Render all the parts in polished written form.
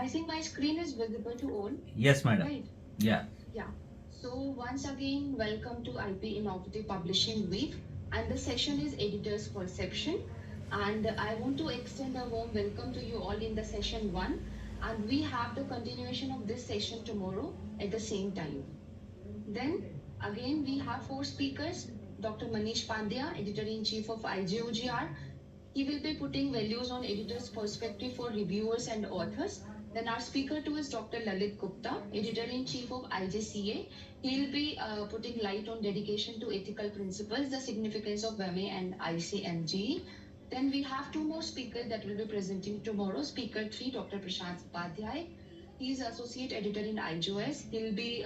I think my screen is visible to all. Yes, madam. Right. Yeah. Yeah. So once again, welcome to IP Innovative Publishing Week, and the session is Editor's Perception. And I want to extend a warm welcome to you all in the session one, and we have the continuation of this session tomorrow at the same time. Then again, we have four speakers. Dr. Manish Pandya, Editor-in-Chief of IJOGR. He will be putting values on editor's perspective for reviewers and authors. Then our speaker two is Dr. Lalit Gupta, Editor-in-Chief of IJCA. He'll be putting light on dedication to ethical principles, the significance of WMA and ICMG. Then we have two more speakers that will be presenting tomorrow. Speaker three, Dr. Prashant Upadhyay. He's associate editor in IJOS. He'll be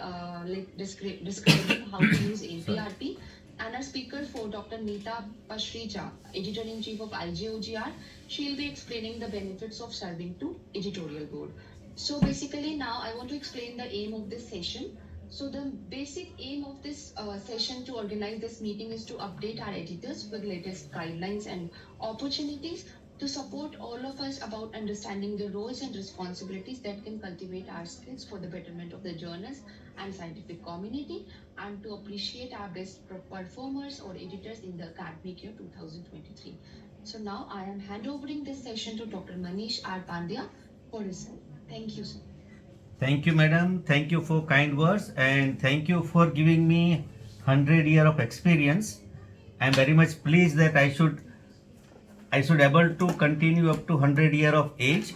describing how to use APRP. And our speaker for Dr. Neeta Pashrija, editor-in-chief of IJOGR, she'll be explaining the benefits of serving to editorial board. So basically now I want to explain the aim of this session. So the basic aim of this session to organize this meeting is to update our editors with latest guidelines and opportunities to support all of us about understanding the roles and responsibilities that can cultivate our skills for the betterment of the journalists and scientific community, and to appreciate our best performers or editors in the academic year 2023. So now I am handovering this session to Dr. Manish R. Pandya for his help. Thank you, sir. Thank you, madam. Thank you for kind words, and thank you for giving me 100 year of experience. I am very much pleased that I should able to continue up to 100 year of age.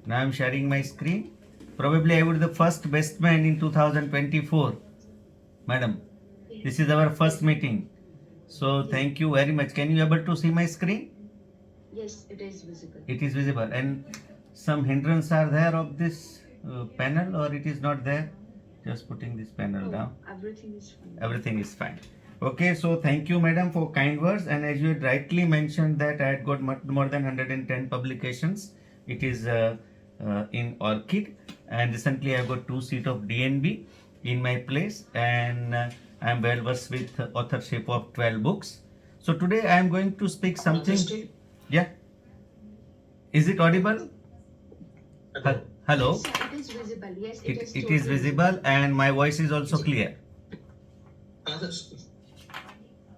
Now I am sharing my screen. Probably I would be the first best man in 2024. Madam, this is our first meeting. So thank you very much. Can you able to see my screen? Yes, it is visible. It is visible. And some hindrance are there of this panel, or it is not there? Just putting this panel down. Everything is fine. Everything is fine. Okay, so thank you, madam, for kind words. And as you had rightly mentioned that I had got more than 110 publications. It is in Orchid, and recently I got 2 seats of DNB in my place, and I am well versed with authorship of 12 books. So today I am going to speak something. Yeah. Is it audible? Hello. Yes, it is visible. Yes, it is visible, and my voice is also clear.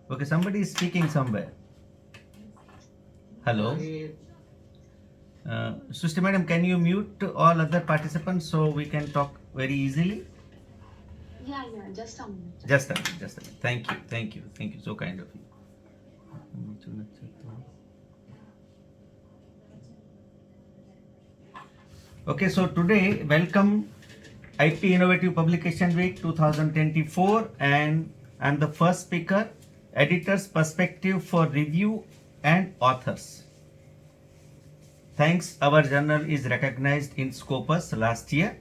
Okay, somebody is speaking somewhere. Hello. Sushti madam, can you mute all other participants so we can talk very easily? Yeah, just a minute. Just a minute. Thank you. So kind of you. Okay, so today, welcome IP Innovative Publication Week 2024, and I'm the first speaker, Editor's Perspective for Review and Authors. Thanks, our journal is recognized in Scopus last year.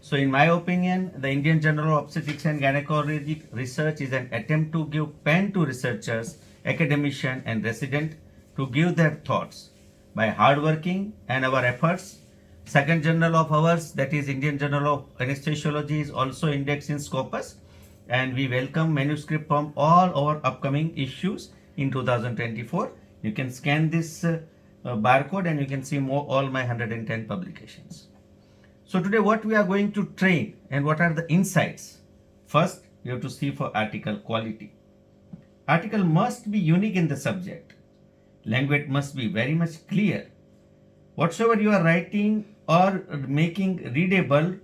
So in my opinion, the Indian Journal of Obstetrics and Gynecology Research is an attempt to give pen to researchers, academicians and residents to give their thoughts. By hard working and our efforts, second journal of ours, that is Indian Journal of Anesthesiology, is also indexed in Scopus, and we welcome manuscript from all our upcoming issues in 2024. You can scan this barcode and you can see all my 110 publications. So today what we are going to train and what are the insights? First, you have to see for article quality. Article must be unique in the subject. Language must be very much clear. Whatsoever you are writing or making readable,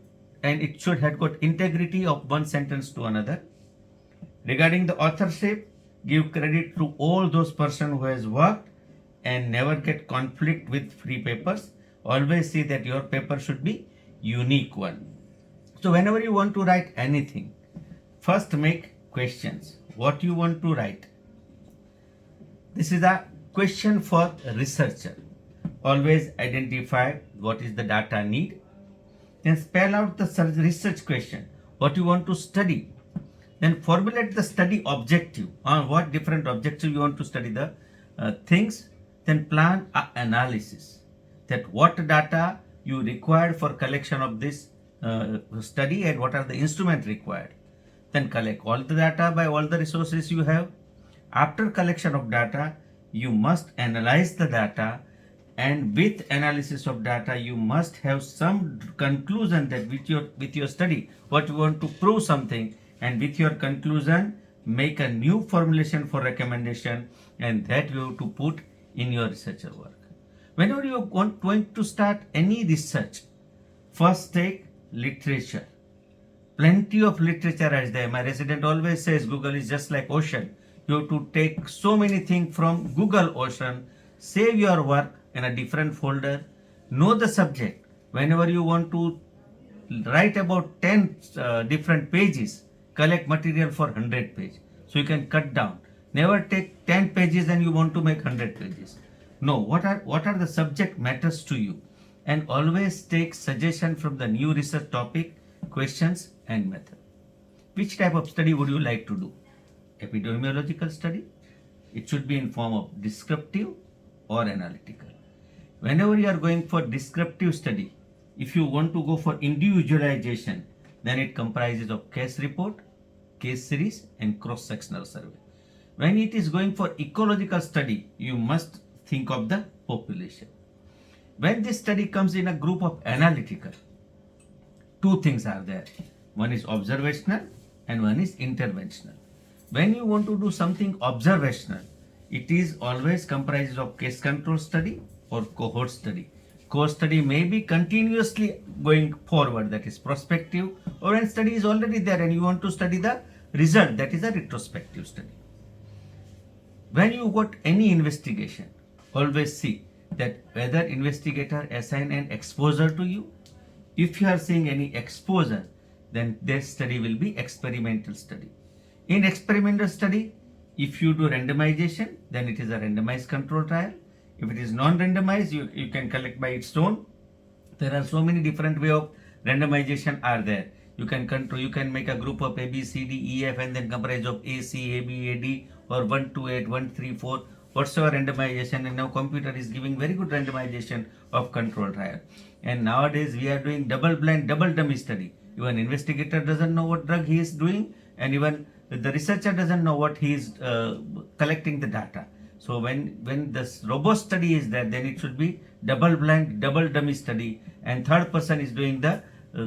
and it should have got integrity of one sentence to another. Regarding the authorship, give credit to all those persons who has worked and never get conflict with free papers. Always see that your paper should be unique one. So whenever you want to write anything, first make questions. What you want to write? This is a question for a researcher. Always identify what is the data need. Then spell out the research question, what you want to study. Then formulate the study objective, on what different objectives you want to study the things. Then plan an analysis, that what data you required for collection of this study and what are the instruments required. Then collect all the data by all the resources you have. After collection of data, you must analyze the data, and with analysis of data you must have some conclusion that with your study what you want to prove something, and with your conclusion make a new formulation for recommendation, and that you have to put in your researcher work. Whenever you want going to start any research, first take literature. Plenty of literature is there. My resident always says Google is just like ocean. You have to take so many things from Google ocean. Save your work in a different folder. Know the subject. Whenever you want to write about 10 different pages, collect material for 100 pages. So you can cut down. Never take 10 pages and you want to make 100 pages. No, what are the subject matters to you? And always take suggestion from the new research topic, questions and method. Which type of study would you like to do? Epidemiological study? It should be in form of descriptive or analytical. Whenever you are going for descriptive study, if you want to go for individualization, then it comprises of case report, case series and cross-sectional survey. When it is going for ecological study, you must think of the population. When this study comes in a group of analytical, two things are there. One is observational and one is interventional. When you want to do something observational, it is always comprises of case control study or cohort study. Cohort study may be continuously going forward, that is prospective, or when study is already there and you want to study the result, that is a retrospective study. When you got any investigation, always see that whether investigator assign an exposure to you. If you are seeing any exposure, then this study will be experimental study. In experimental study, if you do randomization, then it is a randomized control trial. If it is non-randomized, you can collect by its own. There are so many different way of randomization are there. You can make a group of A, B, C, D, E, F and then comprise of A, C, A, B, A, D or 1, 2, 8, 1, 3, 4, whatsoever randomization, and now computer is giving very good randomization of control trial. And nowadays we are doing double blind, double dummy study. Even investigator doesn't know what drug he is doing, and even the researcher doesn't know what he is collecting the data. So when this robust study is there, then it should be double blind, double dummy study, and third person is doing the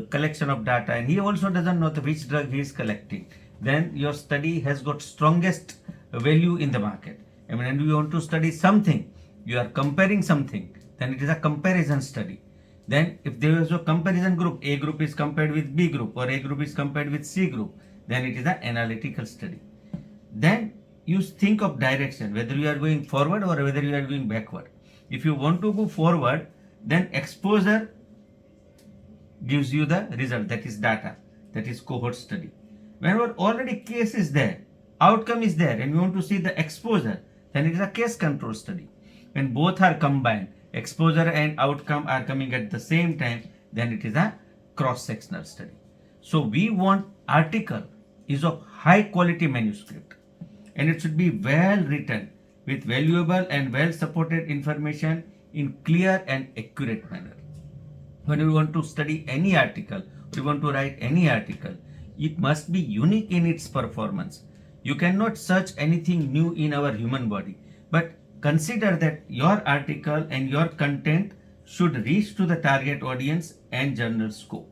collection of data, and he also doesn't know which drug he is collecting. Then your study has got strongest value in the market. I mean, when you want to study something, you are comparing something, then it is a comparison study. Then if there is a comparison group, A group is compared with B group or A group is compared with C group, then it is an analytical study. Then you think of direction, whether you are going forward or whether you are going backward. If you want to go forward, then exposure gives you the result, that is data, that is cohort study. Whenever already case is there, outcome is there, and you want to see the exposure, then it is a case control study. When both are combined, exposure and outcome are coming at the same time, then it is a cross-sectional study. So we want article is of high quality manuscript, and it should be well written with valuable and well supported information in clear and accurate manner. When you want to study any article, you want to write any article, it must be unique in its performance. You cannot search anything new in our human body, but consider that your article and your content should reach to the target audience and journal scope.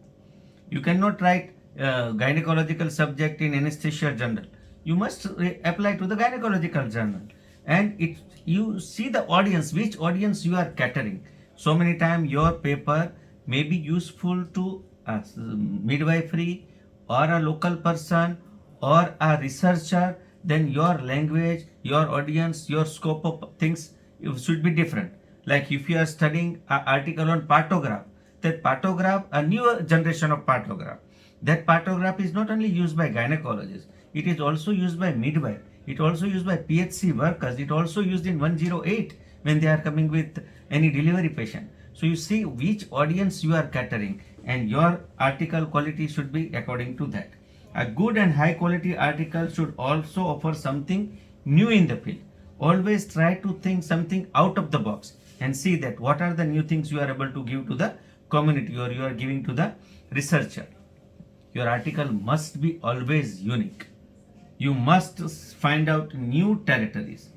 You cannot write gynecological subject in anesthesia journal. You must apply to the gynecological journal, and you see the audience, which audience you are catering. So many times your paper may be useful to a midwifery or a local person or a researcher. Then your language, your audience, your scope of things should be different. Like if you are studying an article on partograph, that partograph, a newer generation of partograph, that partograph is not only used by gynecologists, it is also used by midwife, it also used by PHC workers, it also used in 108 when they are coming with any delivery patient. So you see which audience you are catering, and your article quality should be according to that. A good and high quality article should also offer something new in the field. Always try to think something out of the box and see that what are the new things you are able to give to the community or you are giving to the researcher. Your article must be always unique. You must find out new territories,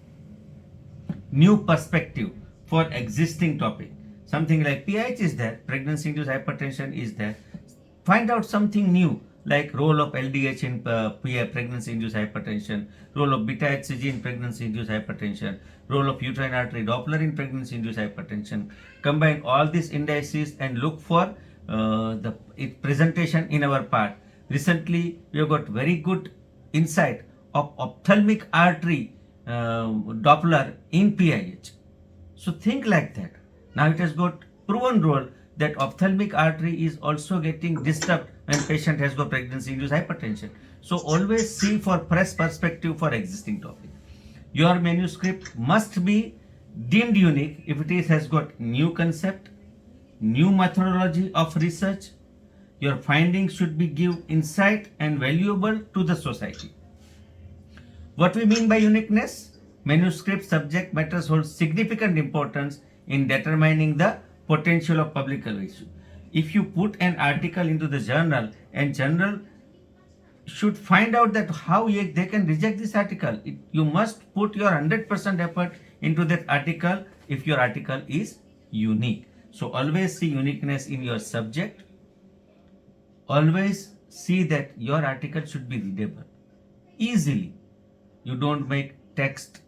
new perspective for existing topic. Something like PIH is there, pregnancy induced hypertension is there. Find out something new like role of LDH in pregnancy induced hypertension, role of beta HCG in pregnancy induced hypertension, role of uterine artery Doppler in pregnancy induced hypertension. Combine all these indices and look for the presentation in our part. Recently, we have got very good insight of ophthalmic artery Doppler in PIH. So think like that. Now it has got proven role that ophthalmic artery is also getting disturbed when patient has got pregnancy induced hypertension. So always see for fresh perspective for existing topic. Your manuscript must be deemed unique if it has got new concept, new methodology of research. Your findings should be give insight and valuable to the society. What we mean by uniqueness? Manuscript subject matters hold significant importance in determining the potential of publication. If you put an article into the journal and journal should find out that how they can reject this article, you must put your 100% effort into that article if your article is unique. So always see uniqueness in your subject. Always see that your article should be readable easily. You don't make text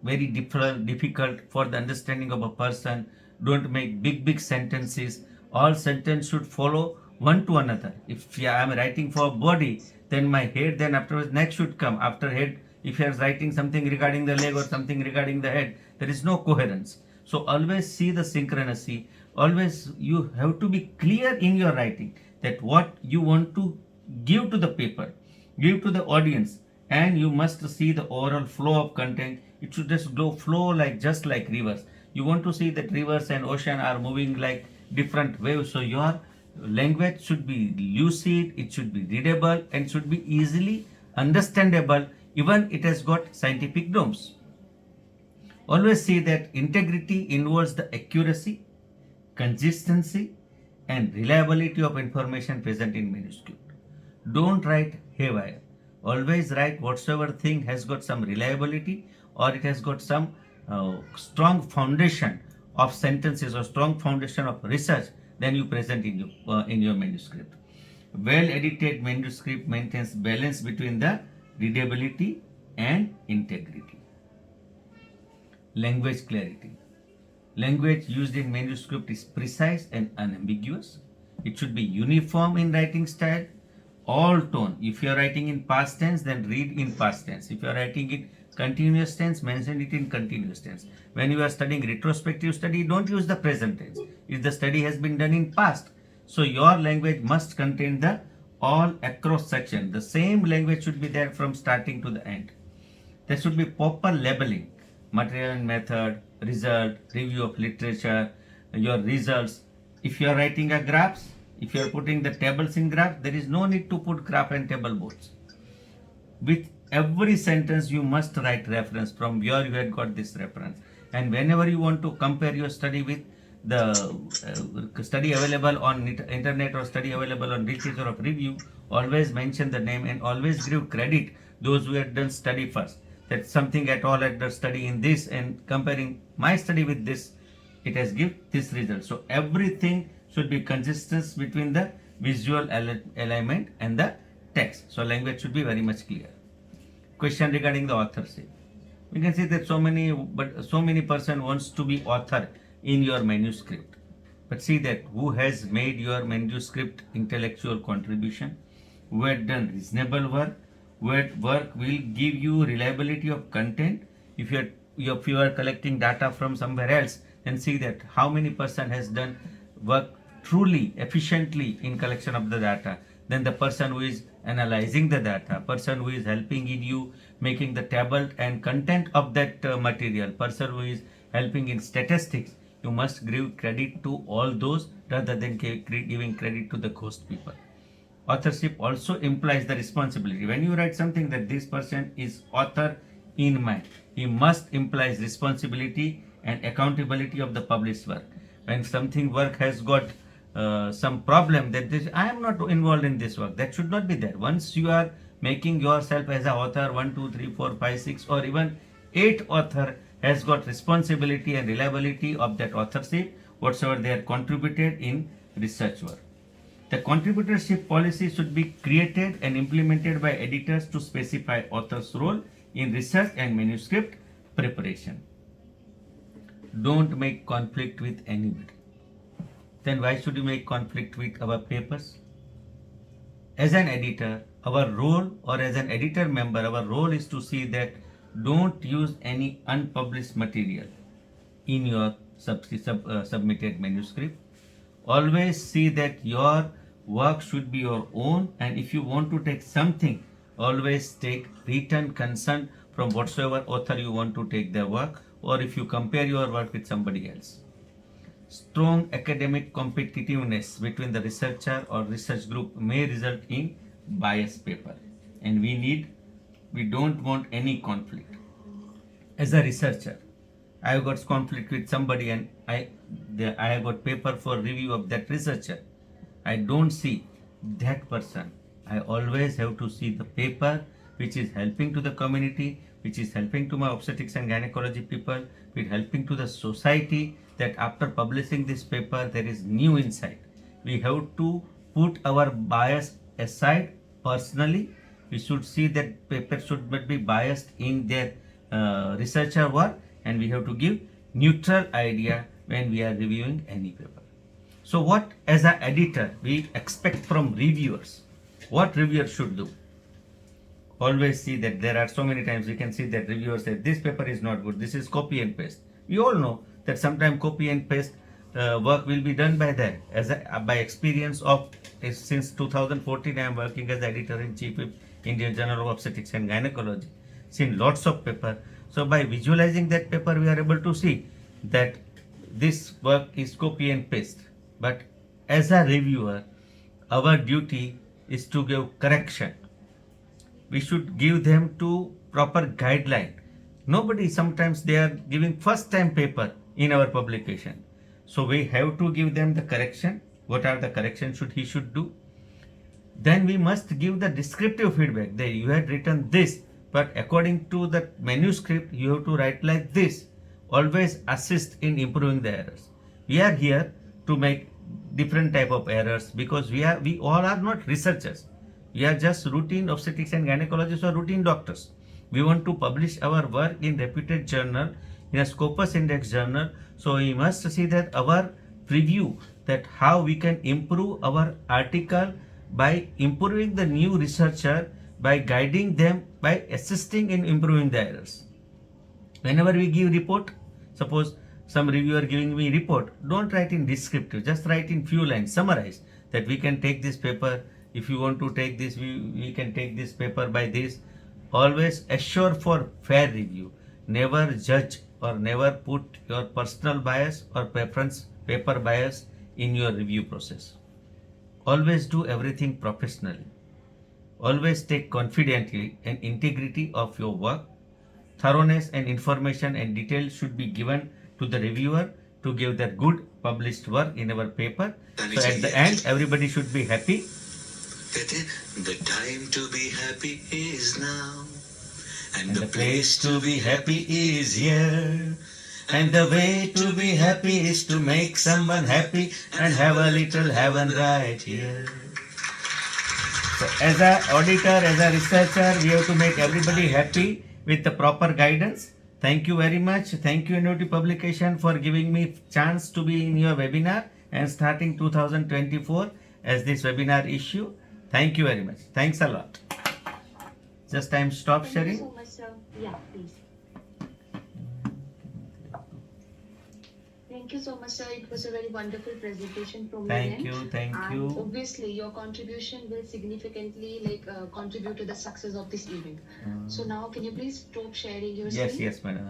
very difficult for the understanding of a person. Don't make big sentences. All sentence should follow one to another. If I am writing for body, then my head, then afterwards neck should come. After head, if you are writing something regarding the leg or something regarding the head, there is no coherence. So always see the synchronicity. Always you have to be clear in your writing that what you want to give to the paper, give to the audience, and you must see the overall flow of content. It should just flow like just like rivers. You want to see that rivers and ocean are moving like different waves. So your language should be lucid, it should be readable, and should be easily understandable. Even it has got scientific norms. Always see that integrity involves the accuracy, consistency, and reliability of information present in manuscript. Don't write haywire. Always write whatsoever thing has got some reliability or it has got some strong foundation of sentences or strong foundation of research. Then you present in your manuscript. Well edited manuscript maintains balance between the readability and integrity. Language clarity. Language used in manuscript is precise and unambiguous. It should be uniform in writing style. All tone. If you are writing in past tense, then read in past tense. If you are writing in continuous tense, mention it in continuous tense. When you are studying retrospective study, don't use the present tense. If the study has been done in past, so your language must contain the all across section. The same language should be there from starting to the end. There should be proper labeling, material and method, result, review of literature, your results. If you are writing a graphs, if you are putting the tables in graph, there is no need to put graph and table boards. With every sentence, you must write reference from where you had got this reference. And whenever you want to compare your study with the study available on internet or study available on literature of review, always mention the name and always give credit those who had done study first. That something at all at the study in this and comparing my study with this, it has give this result. So everything should be consistent between the visual alignment and the text. So language should be very much clear. Question regarding the authorship. We can see that so many person wants to be author in your manuscript. But see that who has made your manuscript intellectual contribution, who had done reasonable work, where work will give you reliability of content. If you are collecting data from somewhere else, then see that how many person has done work truly efficiently in collection of the data. Then the person who is analyzing the data, person who is helping in you making the table and content of that material, person who is helping in statistics. You must give credit to all those rather than giving credit to the ghost people. Authorship also implies the responsibility. When you write something that this person is author in mind, he must implies responsibility and accountability of the published work. When something work has got some problem that this I am not involved in this work, that should not be there. Once you are making yourself as a author 1, 2, 3, 4, 5, 6, or even 8 author has got responsibility and reliability of that authorship, whatsoever they have contributed in research work. The contributorship policy should be created and implemented by editors to specify author's role in research and manuscript preparation. Don't make conflict with anybody. Then why should you make conflict with our papers? As an editor, our role, or as an editor member, our role is to see that don't use any unpublished material in your submitted manuscript. Always see that your work should be your own, and if you want to take something, always take written consent from whatsoever author you want to take their work, or if you compare your work with somebody else. Strong academic competitiveness between the researcher or research group may result in biased paper, and we don't want any conflict. As a researcher, I have got conflict with somebody, and I have got paper for review of that researcher. I don't see that person. I always have to see the paper which is helping to the community, which is helping to my obstetrics and gynecology people, which helping to the society, that after publishing this paper there is new insight. We have to put our bias aside personally. We should see that paper should not be biased in their researcher work, and we have to give neutral idea when we are reviewing any paper. So what as an editor we expect from reviewers? What reviewers should do? Always see that there are so many times we can see that reviewers say this paper is not good, this is copy and paste. We all know that sometimes copy and paste work will be done by them. By experience of since 2014 I am working as editor in chief of Indian Journal of Obstetrics and Gynecology, seen lots of paper. So by visualizing that paper we are able to see that this work is copy and paste. But as a reviewer, our duty is to give correction. We should give them to proper guideline. Nobody, sometimes they are giving first time paper in our publication. So we have to give them the correction. What are the corrections he should do? Then we must give the descriptive feedback that you had written this, but according to the manuscript you have to write like this. Always assist in improving the errors. We are here to make different type of errors because we all are not researchers. We are just routine obstetrics and gynecologists or routine doctors. We want to publish our work in reputed journal, in a Scopus Index journal. So we must see that our preview, that how we can improve our article by improving the new researcher, by guiding them, by assisting in improving the errors. Whenever we give report, suppose some reviewer giving me report, don't write in descriptive, just write in few lines, summarize that we can take this paper. If you want to take this, we can take this paper by this. Always assure for fair review. Never judge or never put your personal bias or preference paper bias in your review process. Always do everything professionally. Always take confidently and integrity of your work. Thoroughness and information and detail should be given to the reviewer to give the good published work in our paper. So at the end, everybody should be happy. The time to be happy is now, and the place to be happy is here. And the way to be happy is to make someone happy and have a little heaven right here. So as an auditor, as a researcher, we have to make everybody happy with the proper guidance. Thank you very much. Thank you Annuity Publication for giving me chance to be in your webinar and starting 2024 as this webinar issue. Thank you very much. Thanks a lot. Just time stop sharing. Thank you so much, sir. Yeah, please. Thank you so much, sir. It was a very wonderful presentation from your end. Thank And you. obviously, your contribution will significantly contribute to the success of this event. So now, can you please stop sharing your screen? Yes, madam.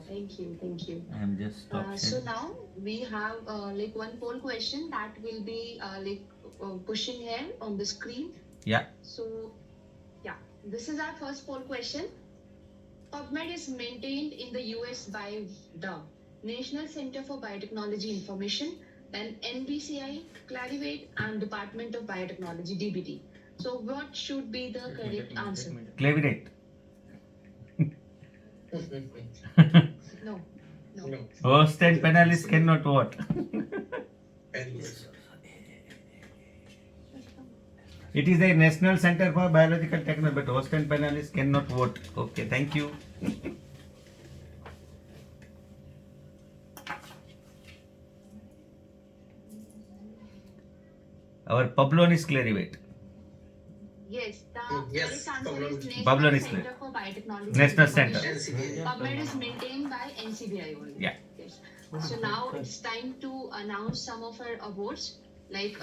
Thank you. I'm just stop So sharing. now we have one poll question that will be pushing here on the screen. Yeah. So yeah, this is our first poll question. PubMed is maintained in the US by the National Center for Biotechnology Information, then NBCI, Clarivate, and Department of Biotechnology (DBT). So what should be the correct answer? Clavirate. No. No. Host and panelists cannot vote. It is a National Center for Biological Technology, but host and panelists cannot vote. Okay, thank you. Our Pablon is Clarivate. Yes, the Yes, correct answer is National Pablo is Center clear. for Biotechnology. National and Center. Innovation. NCBI. PubMed is maintained by NCBI only. Yeah. Yes. So now it's time to announce some of our awards, like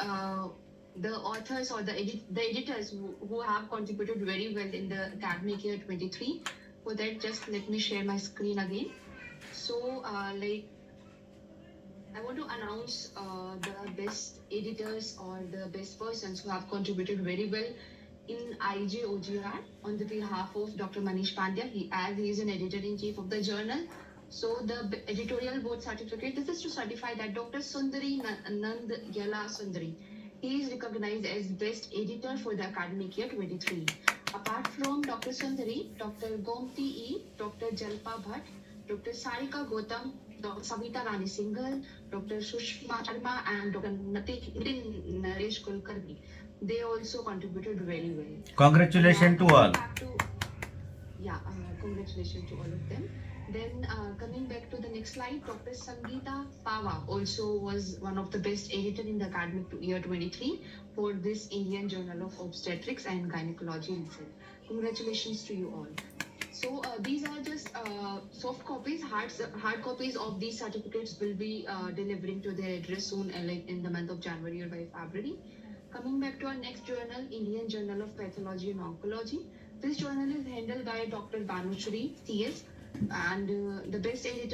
the authors or the editors who have contributed very well in the academic year 23. For that, just let me share my screen again. So, I want to announce the best editors or the best persons who have contributed very well in IJOGR on the behalf of Dr. Manish Pandya, as he is an editor-in-chief of the journal. So the editorial board certificate, this is to certify that Dr. Sundari Nand Yala Sundari, he is recognized as best editor for the academic year 23. Apart from Dr. Sundari, Dr. Gomti E, Dr. Jalpa Bhatt, Dr. Sarika Gautam, Dr. Savita Rani Singhal, Dr. Sushma Sharma, and Dr. Nitin Naresh Kulkarni. They also contributed very well. Congratulations to all. Congratulations to all of them. Then coming back to the next slide, Dr. Sangeeta Pava also was one of the best editor in the academic year 23 for this Indian Journal of Obstetrics and Gynecology Research. Congratulations to you all. So these are just soft copies. Hard copies of these certificates will be delivering to their address soon, like in the month of January or by February. Coming back to our next journal, Indian Journal of Pathology and Oncology. This journal is handled by Dr. Banushri, CS, and the best editor